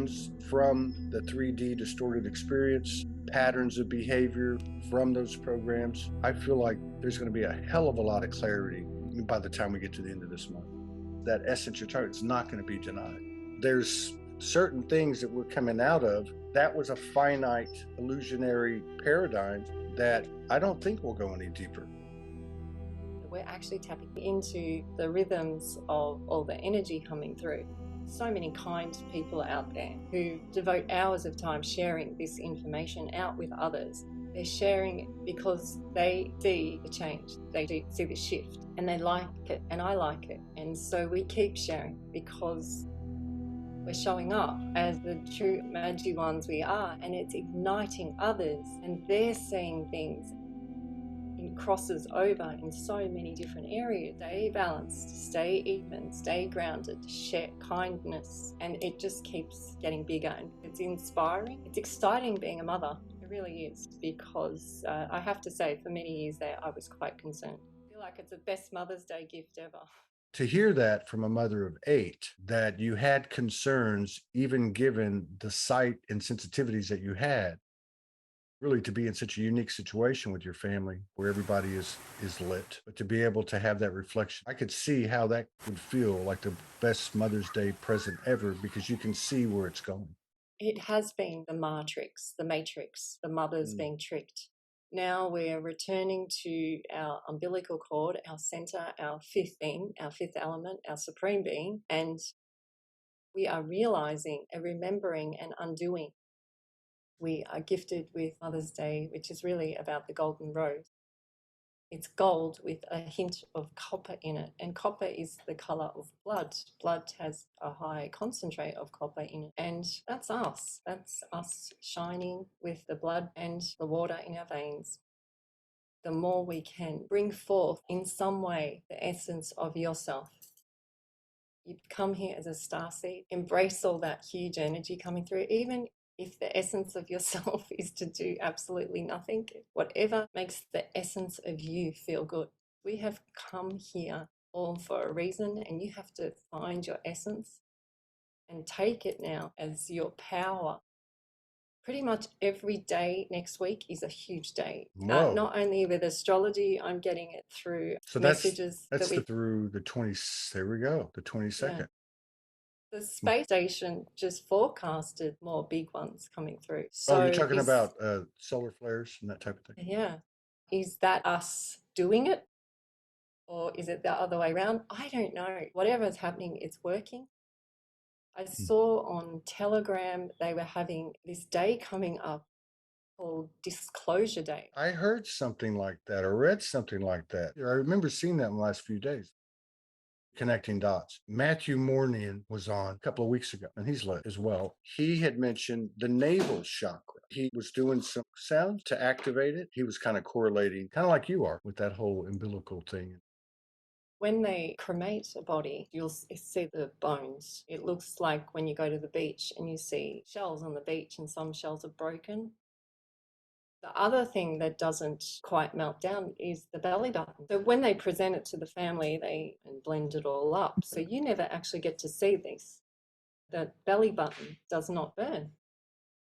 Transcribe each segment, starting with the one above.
programs from the 3D distorted experience, patterns of behavior from those programs. I feel like there's going to be a hell of a lot of clarity by the time we get to the end of this month. That essence you're talking, it's not going to be denied. There's certain things that we're coming out of. That was a finite illusionary paradigm that I don't think will go any deeper. We're actually tapping into the rhythms of all the energy coming through. So many kind people out there who devote hours of time sharing this information out with others. They're sharing it because they see the change, they see the shift, and they like it, and I like it. And so we keep sharing because we're showing up as the true MAGI ones we are, and it's igniting others, and they're seeing things. It crosses over in so many different areas. Stay balanced, stay even, stay grounded, share kindness, and it just keeps getting bigger. And it's inspiring. It's exciting being a mother. It really is, because I have to say, for many years there, I was quite concerned. I feel like it's the best Mother's Day gift ever. To hear that from a mother of 8, that you had concerns, even given the sight and sensitivities that you had, really to be in such a unique situation with your family where everybody is lit, but to be able to have that reflection, I could see how that would feel like the best Mother's Day present ever, because you can see where it's going. It has been the matrix, the mothers being tricked. Now we're returning to our umbilical cord, our center, our fifth being, our fifth element, our supreme being, and we are realizing and remembering and undoing. We are gifted with Mother's Day, which is really about the golden rose. It's gold with a hint of copper in it, and copper is the color of blood. Blood has a high concentrate of copper in it, and that's us. That's us shining with the blood and the water in our veins. The more we can bring forth in some way the essence of yourself. You come here as a starseed, embrace all that huge energy coming through, even if the essence of yourself is to do absolutely nothing, whatever makes the essence of you feel good. We have come here all for a reason, and you have to find your essence and take it now as your power. Pretty much every day next week is a huge day. Not only with astrology, I'm getting it through messages. That's through the 20th. There we go, the 22nd. Yeah. The space station just forecasted more big ones coming through. So you're talking about solar flares and that type of thing? Yeah. Is that us doing it? Or is it the other way around? I don't know. Whatever's happening, it's working. I saw on Telegram they were having this day coming up called Disclosure Day. I heard something like that or read something like that. I remember seeing that in the last few days. Connecting dots. Matthew Mornian was on a couple of weeks ago, and he's lit as well. He had mentioned the navel chakra. He was doing some sound to activate it. He was kind of correlating, kind of like you are, with that whole umbilical thing. When they cremate a body, you'll see the bones. It looks like when you go to the beach and you see shells on the beach, and some shells are broken. The other thing that doesn't quite melt down is the belly button. So when they present it to the family, they blend it all up. So you never actually get to see this. The belly button does not burn.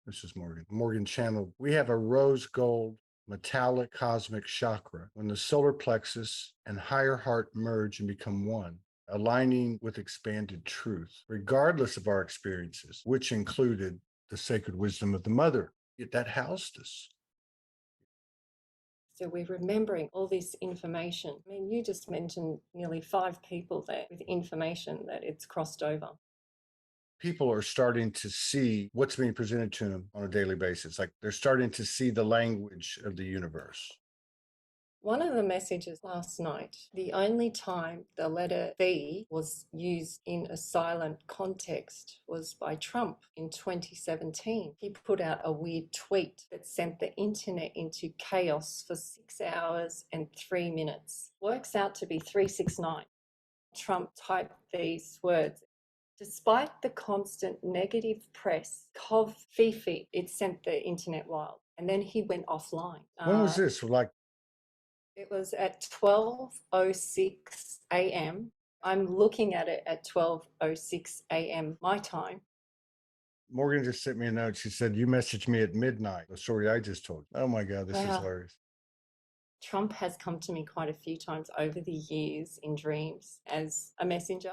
This is Morgan. Morgan channeled. We have a rose gold metallic cosmic chakra when the solar plexus and higher heart merge and become one, aligning with expanded truth, regardless of our experiences, which included the sacred wisdom of the mother. Yet that housed us. So we're remembering all this information. I mean, you just mentioned nearly 5 people there with information that it's crossed over. People are starting to see what's being presented to them on a daily basis. Like they're starting to see the language of the universe. One of the messages last night, the only time the letter V was used in a silent context was by Trump in 2017. He put out a weird tweet that sent the internet into chaos for 6 hours and 3 minutes. Works out to be 369. Trump typed these words. Despite the constant negative press, COVFEFE, it sent the internet wild. And then he went offline. When was this? It was at 12:06 a.m. I'm looking at it at 12:06 a.m. my time. Morgan just sent me a note. She said, you messaged me at midnight. The story I just told you. Oh my God, this is hilarious. Trump has come to me quite a few times over the years in dreams as a messenger.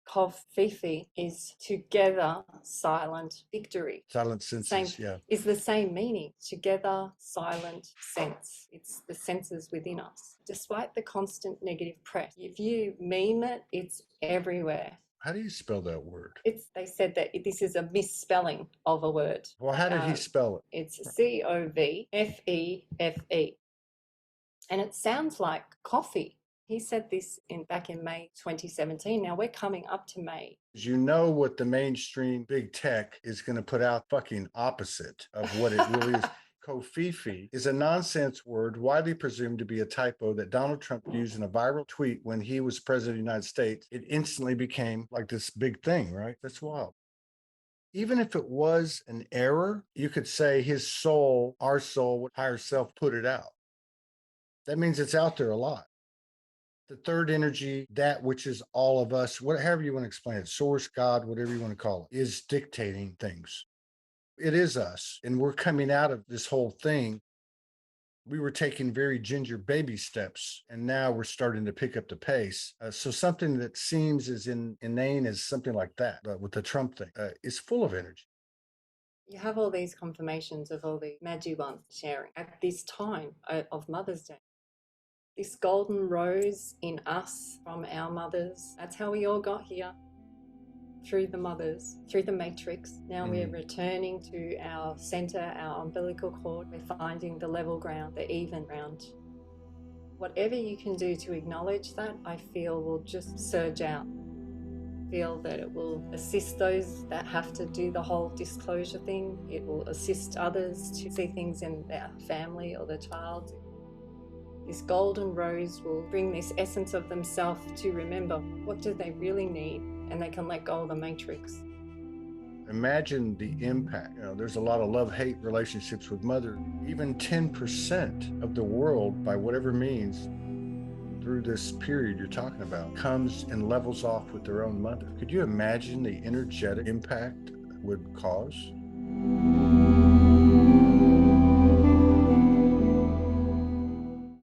COVFEFE is together, silent, victory. Silent senses, yeah. Is the same meaning. Together, silent, sense. It's the senses within us. Despite the constant negative press, if you meme it, it's everywhere. How do you spell that word? They said that this is a misspelling of a word. Well, how did he spell it? It's COVFEFE. And it sounds like coffee. He said this back in May 2017. Now we're coming up to May. You know what the mainstream big tech is going to put out fucking opposite of what it really is. COVFEFE is a nonsense word widely presumed to be a typo that Donald Trump used in a viral tweet when he was president of the United States. It instantly became like this big thing, right? That's wild. Even if it was an error, you could say his soul, our soul, higher self put it out. That means it's out there a lot. The third energy, that which is all of us, whatever you want to explain it, source, God, whatever you want to call it, is dictating things. It is us. And we're coming out of this whole thing. We were taking very ginger baby steps, and now we're starting to pick up the pace. So something that seems as inane as something like that, with the Trump thing, is full of energy. You have all these confirmations of all the MAGI ones sharing at this time of Mother's Day. This golden rose in us from our mothers. That's how we all got here. Through the mothers, through the matrix. Now we're returning to our center, our umbilical cord. We're finding the level ground, the even ground. Whatever you can do to acknowledge that, I feel will just surge out. Feel that it will assist those that have to do the whole disclosure thing. It will assist others to see things in their family or their child. This golden rose will bring this essence of themselves to remember what do they really need, and they can let go of the matrix. Imagine the impact. There's a lot of love-hate relationships with mother. Even 10% of the world, by whatever means, through this period you're talking about, comes and levels off with their own mother. Could you imagine the energetic impact it would cause?